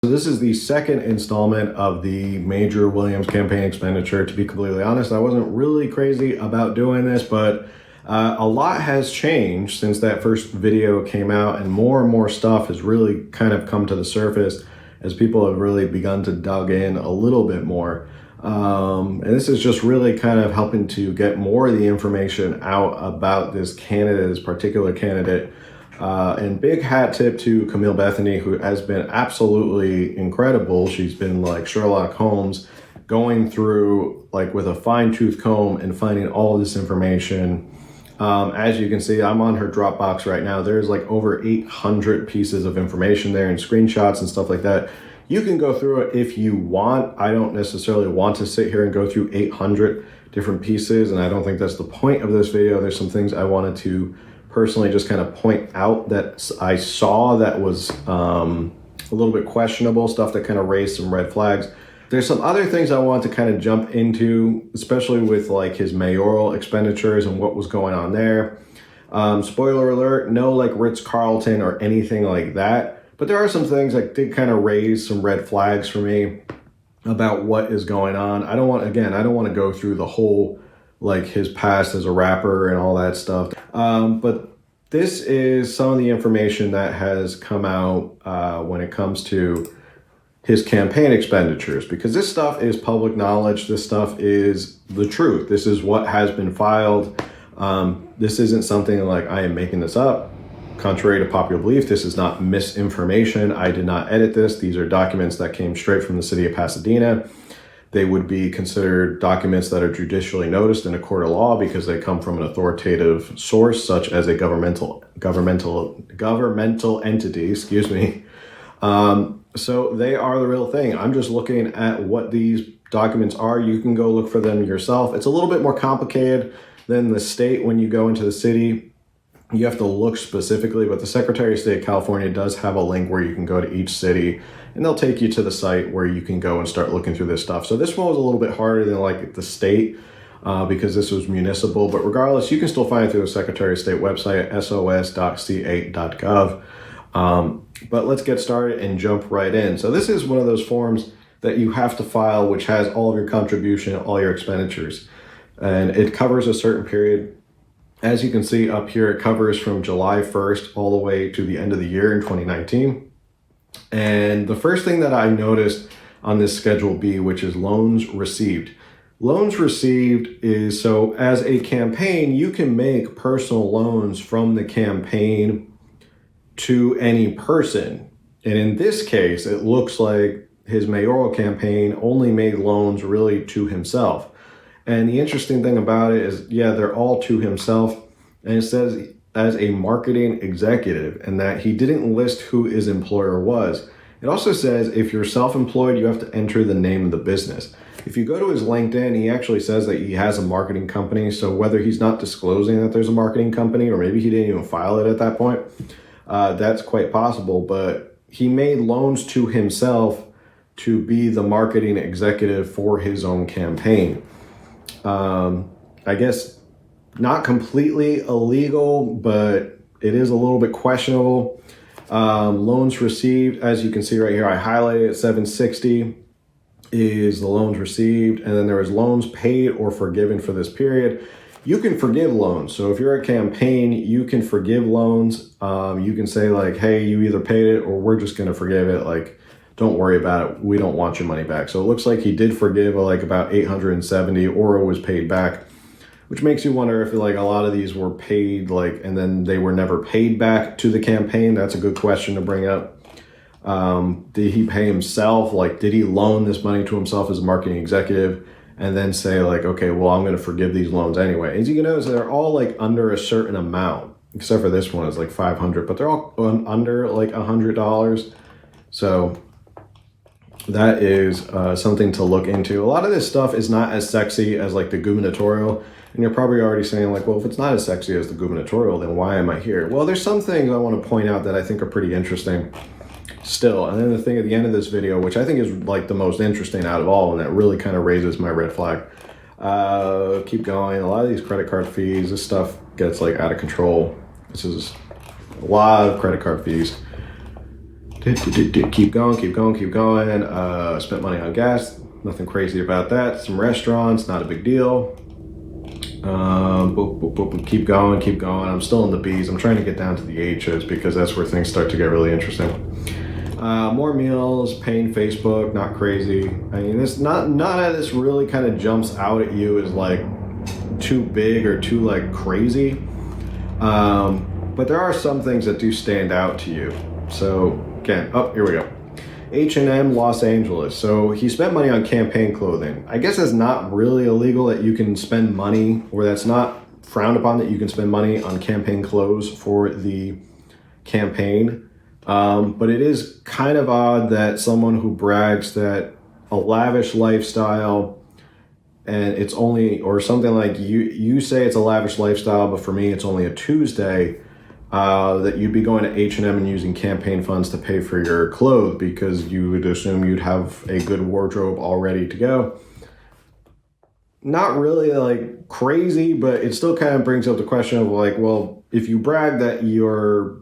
So this is the second installment of the Major Williams campaign expenditure. To be completely honest, I wasn't really crazy about doing this, but a lot has changed since that first video came out, and more stuff has really kind of come to the surface as people have really begun to dug in a little bit more. And this is just really kind of helping to get more of the information out about this candidate, this particular candidate. And big hat tip to Camille Bethany, who has been absolutely incredible. She's been like Sherlock Holmes, going through like with a fine-tooth comb and finding all this information. As you can see, I'm on her Dropbox right now. There's like over 800 pieces of information there and screenshots and stuff like that. You can go through it if you want. I don't necessarily want to sit here and go through 800 different pieces, and I don't think that's the point of this video. There's some things I wanted to personally just kind of point out that I saw that was a little bit questionable, stuff that kind of raised some red flags. There's some other things I want to kind of jump into, especially with like his mayoral expenditures and what was going on there. Spoiler alert, no like Ritz-Carlton or anything like that. But there are some things that did kind of raise some red flags for me about what is going on. I don't want to go through the whole like his past as a rapper and all that stuff. But this is some of the information that has come out when it comes to his campaign expenditures, because this stuff is public knowledge. This stuff is the truth. This is what has been filed. This isn't something like I am making this up. Contrary to popular belief, this is not misinformation. I did not edit this. These are documents that came straight from the city of Pasadena. They would be considered documents that are judicially noticed in a court of law because they come from an authoritative source, such as a governmental entity, so they are the real thing. I'm just looking at what these documents are. You can go look for them yourself. It's a little bit more complicated than the state. When you go into the city, you have to look specifically, but the Secretary of State of California does have a link where you can go to each city and they'll take you to the site where you can go and start looking through this stuff. So this one was a little bit harder than like the state because this was municipal, but regardless, you can still find it through the Secretary of State website at sos.ca.gov. But let's get started and jump right in. So this is one of those forms that you have to file, which has all of your contribution, all your expenditures, and it covers a certain period. As you can see up here, it covers from July 1st all the way to the end of the year in 2019. And the first thing that I noticed on this Schedule B, which is loans received. Loans received is, so as a campaign, you can make personal loans from the campaign to any person. And in this case, it looks like his mayoral campaign only made loans really to himself. And the interesting thing about it is, yeah, they're all to himself. And it says as a marketing executive, and that he didn't list who his employer was. It also says if you're self-employed, you have to enter the name of the business. If you go to his LinkedIn, he actually says that he has a marketing company. So whether he's not disclosing that there's a marketing company, or maybe he didn't even file it at that point, that's quite possible. But he made loans to himself to be the marketing executive for his own campaign. I guess not completely illegal, but it is a little bit questionable. Loans received, as you can see right here, I highlighted it, 760 is the loans received. And then there was loans paid or forgiven for this period. You can forgive loans. So if you're a campaign, you can forgive loans. You can say like, hey, you either paid it or we're just going to forgive it. Like, don't worry about it. We don't want your money back. So it looks like he did forgive like about 870, or it was paid back, which makes you wonder if like a lot of these were paid like, and then they were never paid back to the campaign. That's a good question to bring up. Did he pay himself? Like, did he loan this money to himself as a marketing executive and then say like, okay, well, I'm going to forgive these loans anyway. As you can notice, they're all like under a certain amount, except for this one is like 500, but they're all under like $100. So that is something to look into. A lot of this stuff is not as sexy as like the gubernatorial. And you're probably already saying like, well, if it's not as sexy as the gubernatorial, then why am I here? Well, there's some things I want to point out that I think are pretty interesting still. And then the thing at the end of this video, which I think is like the most interesting out of all, and that really kind of raises my red flag. Keep going. A lot of these credit card fees, this stuff gets like out of control. This is a lot of credit card fees. Keep going, keep going, keep going. Spent money on gas. Nothing crazy about that. Some restaurants, not a big deal. Boop, boop, boop, boop. Keep going, keep going. I'm still in the B's. I'm trying to get down to the H's because that's where things start to get really interesting. More meals, paying Facebook, not crazy. I mean, it's none of this really kind of jumps out at you as like too big or too like crazy. But there are some things that do stand out to you. So again, here we go. H&M Los Angeles. So he spent money on campaign clothing. I guess that's not really illegal that you can spend money, or that's not frowned upon that you can spend money on campaign clothes for the campaign. But it is kind of odd that someone who brags that a lavish lifestyle and it's only, or something like you say it's a lavish lifestyle, but for me it's only a Tuesday, that you'd be going to H&M and using campaign funds to pay for your clothes because you would assume you'd have a good wardrobe all ready to go. Not really like crazy, but it still kind of brings up the question of like, well, if you brag that you're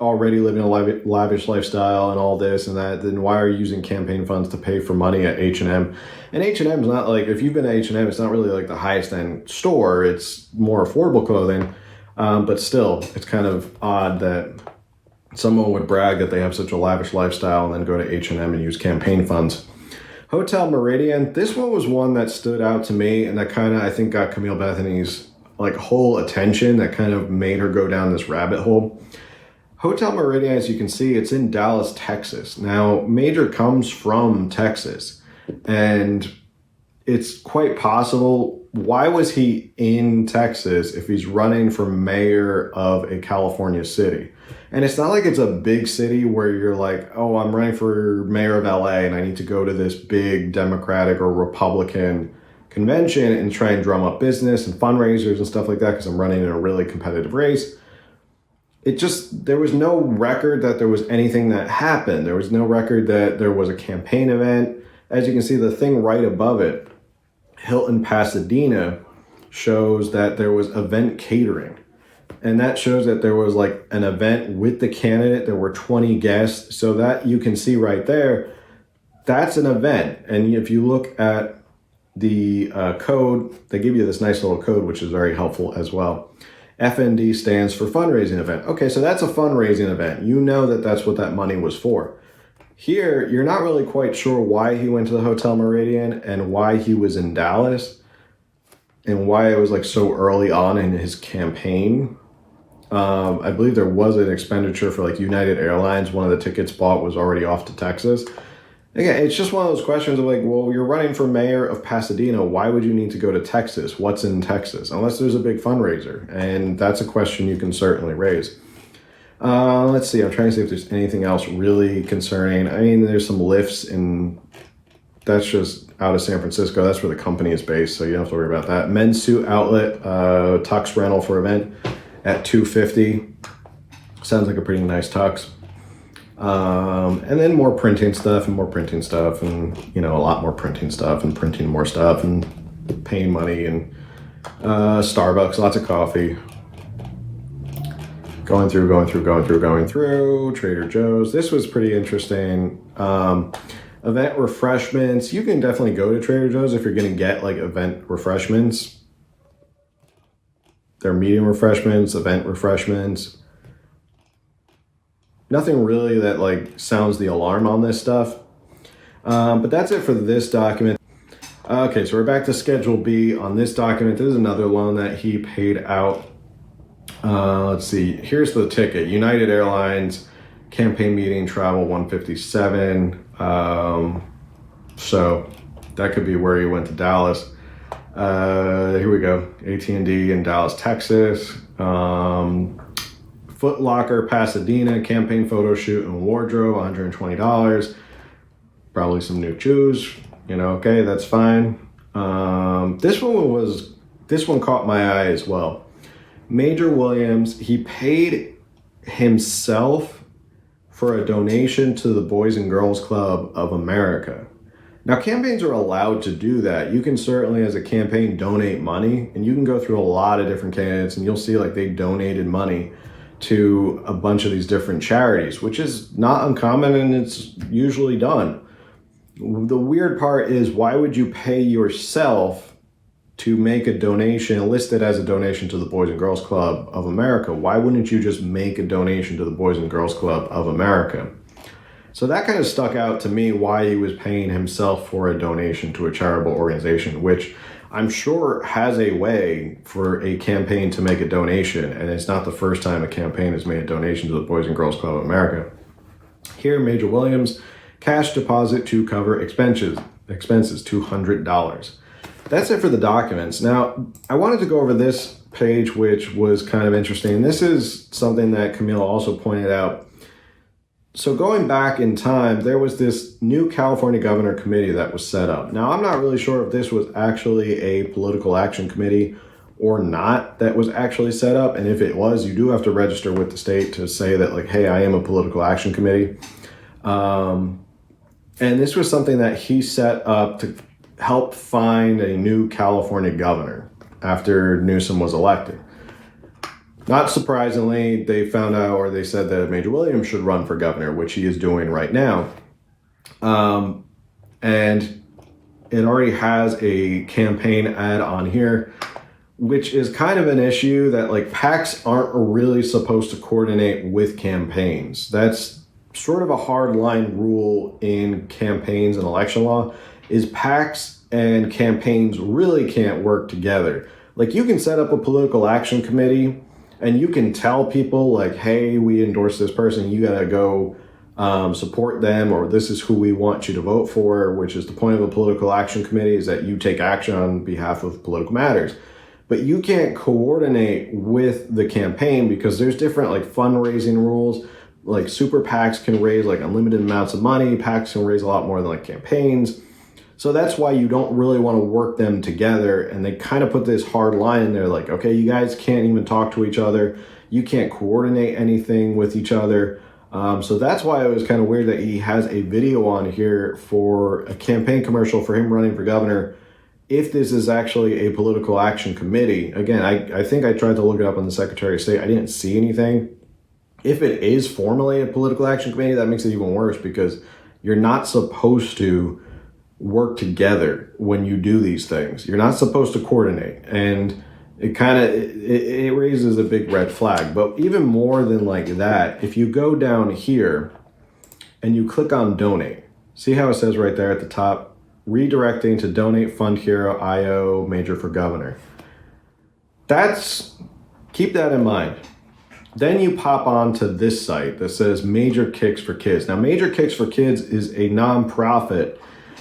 already living a lavish lifestyle and all this and that, then why are you using campaign funds to pay for money at H&M? And H&M is not like, if you've been to H&M, it's not really like the highest end store. It's more affordable clothing. But still, it's kind of odd that someone would brag that they have such a lavish lifestyle and then go to H&M and use campaign funds. Hotel Meridian, this one was one that stood out to me and that kind of, I think, got Camille Bethany's like whole attention, that kind of made her go down this rabbit hole. Hotel Meridian, as you can see, it's in Dallas, Texas. Now, Major comes from Texas, and it's quite possible. Why was he in Texas if he's running for mayor of a California city? And it's not like it's a big city where you're like, oh, I'm running for mayor of LA and I need to go to this big Democratic or Republican convention and try and drum up business and fundraisers and stuff like that because I'm running in a really competitive race. There was no record that there was anything that happened. There was no record that there was a campaign event. As you can see, the thing right above it, Hilton Pasadena, shows that there was event catering. And that shows that there was like an event with the candidate. There were 20 guests. So that you can see right there, that's an event. And if you look at the code, they give you this nice little code, which is very helpful as well. FND stands for fundraising event. Okay, so that's a fundraising event. You know that that's what that money was for. Here, you're not really quite sure why he went to the Hotel Meridian and why he was in Dallas and why it was like so early on in his campaign. I believe there was an expenditure for like United Airlines. One of the tickets bought was already off to Texas. Again, it's just one of those questions of like, well, you're running for mayor of Pasadena. Why would you need to go to Texas? What's in Texas? Unless there's a big fundraiser. And that's a question you can certainly raise. Let's see. I'm trying to see if there's anything else really concerning. I mean, there's some lifts in, that's just out of San Francisco. That's where the company is based, so you don't have to worry about that. Men's suit outlet, tux rental for event at $250. Sounds like a pretty nice tux. And then more printing stuff and more printing stuff and, a lot more printing stuff and printing more stuff and paying money and Starbucks, lots of coffee. Going through, Trader Joe's. This was pretty interesting. Event refreshments. You can definitely go to Trader Joe's if you're going to get like event refreshments. They're meeting refreshments, event refreshments. Nothing really that like sounds the alarm on this stuff. But that's it for this document. Okay, so we're back to Schedule B on this document. This is another loan that he paid out. Let's see. Here's the ticket. United Airlines, campaign meeting, travel 157. So that could be where he went to Dallas. Here we go. AT&D in Dallas, Texas. Foot Locker, Pasadena, campaign photo shoot and wardrobe, $120. Probably some new shoes. Okay, that's fine. This one caught my eye as well. Major Williams, he paid himself for a donation to the Boys and Girls Club of America. Now, campaigns are allowed to do that. You can certainly, as a campaign, donate money, and you can go through a lot of different candidates, and you'll see like they donated money to a bunch of these different charities, which is not uncommon and it's usually done. The weird part is, why would you pay yourself to make a donation, listed as a donation to the Boys and Girls Club of America? Why wouldn't you just make a donation to the Boys and Girls Club of America? So that kind of stuck out to me, why he was paying himself for a donation to a charitable organization, which I'm sure has a way for a campaign to make a donation. And it's not the first time a campaign has made a donation to the Boys and Girls Club of America. Here, Major Williams, cash deposit to cover expenses, $200. That's it for the documents. Now, I wanted to go over this page, which was kind of interesting. This is something that Camille also pointed out. So going back in time, there was this new California Governor Committee that was set up. Now, I'm not really sure if this was actually a political action committee or not that was actually set up. And if it was, you do have to register with the state to say that, like, hey, I am a political action committee. And this was something that he set up to help find a new California governor after Newsom was elected. Not surprisingly, they found out, or they said that Major Williams should run for governor, which he is doing right now. And it already has a campaign ad on here, which is kind of an issue that, like, PACs aren't really supposed to coordinate with campaigns. That's sort of a hard line rule in campaigns and election law, is PACs and campaigns really can't work together. Like, you can set up a political action committee and you can tell people, like, hey, we endorse this person, you got to go support them, or this is who we want you to vote for, which is the point of a political action committee, is that you take action on behalf of political matters. But you can't coordinate with the campaign because there's different, like, fundraising rules. Like, super PACs can raise, like, unlimited amounts of money. PACs can raise a lot more than, like, campaigns. So that's why you don't really want to work them together. And they kind of put this hard line in there, like, okay, you guys can't even talk to each other. You can't coordinate anything with each other. So that's why it was kind of weird that he has a video on here for a campaign commercial for him running for governor. If this is actually a political action committee, again, I think I tried to look it up on the Secretary of State. I didn't see anything. If it is formally a political action committee, that makes it even worse, because you're not supposed to work together when you do these things. You're not supposed to coordinate, and it kind of it raises a big red flag. But even more than like that, if you go down here and you click on donate, see how it says right there at the top, redirecting to Donate Fund Hero IO Major for Governor. Keep that in mind. Then you pop on to this site that says Major Kicks for Kids. Now, Major Kicks for Kids is a nonprofit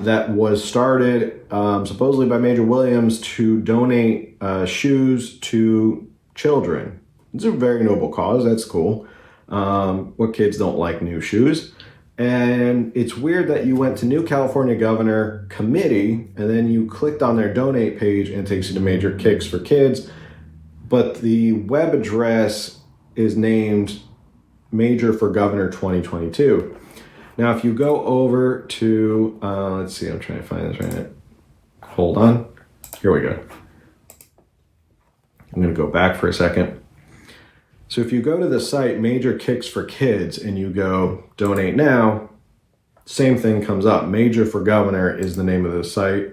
that was started supposedly by Major Williams to donate shoes to children. It's a very noble cause. That's cool. What kids don't like new shoes? And it's weird that you went to New California Governor Committee and then you clicked on their donate page and it takes you to Major Kicks for Kids. But the web address is named Major for Governor 2022. Now, if you go over to, let's see, I'm trying to find this right now. Hold on. Here we go. I'm going to go back for a second. So if you go to the site Major Kicks for Kids and you go donate now, same thing comes up. Major for Governor is the name of the site,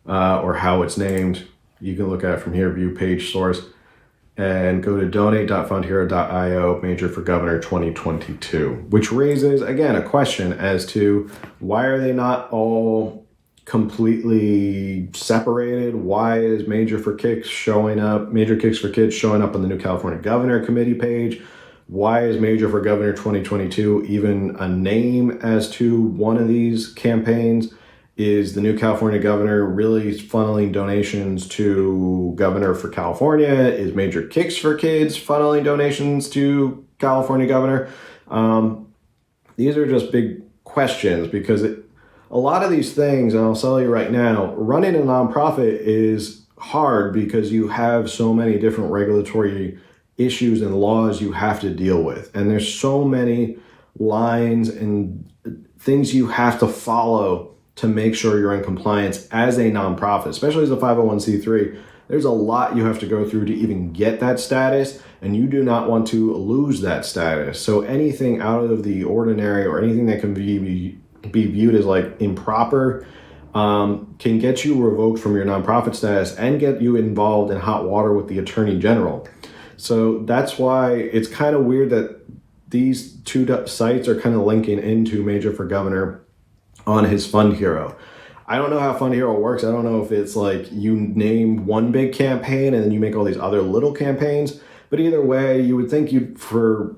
or how it's named. You can look at it from here, view page source, and go to donate.fundhero.io, Major for Governor 2022, which raises, again, a question as to why are they not all completely separated? Why is Major Kicks for Kids showing up on the New California Governor Committee page? Why is Major for Governor 2022 even a name as to one of these campaigns? Is the new California governor really funneling donations to Governor for California? Is Major Kicks for Kids funneling donations to California governor? These are just big questions, because a lot of these things, and I'll tell you right now, running a nonprofit is hard because you have so many different regulatory issues and laws you have to deal with. And there's so many lines and things you have to follow to make sure you're in compliance as a nonprofit, especially as a 501c3. There's a lot you have to go through to even get that status, and you do not want to lose that status. So anything out of the ordinary or anything that can be viewed as like improper can get you revoked from your nonprofit status and get you involved in hot water with the Attorney General. So that's why it's kind of weird that these two sites are kind of linking into Major for Governor on his Fund Hero. I don't know how Fund Hero works. I don't know if it's like you name one big campaign and then you make all these other little campaigns. But either way, you would think you'd, for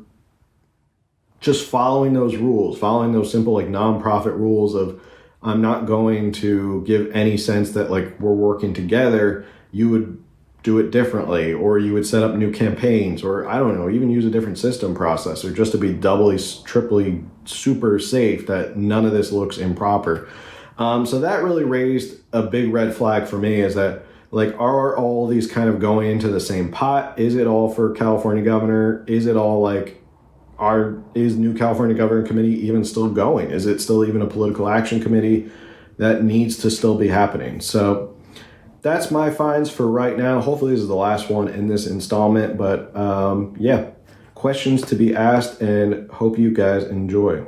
just following those rules, following those simple like nonprofit rules of I'm not going to give any sense that like we're working together, you would do it differently, or you would set up new campaigns, or I don't know, even use a different system processor just to be doubly, triply super safe that none of this looks improper. So that really raised a big red flag for me, is that like, are all these kind of going into the same pot? Is it all for California governor? Is it all like, is new California Governing Committee even still going? Is it still even a political action committee that needs to still be happening? So that's my finds for right now. Hopefully this is the last one in this installment, but yeah, questions to be asked, and hope you guys enjoy.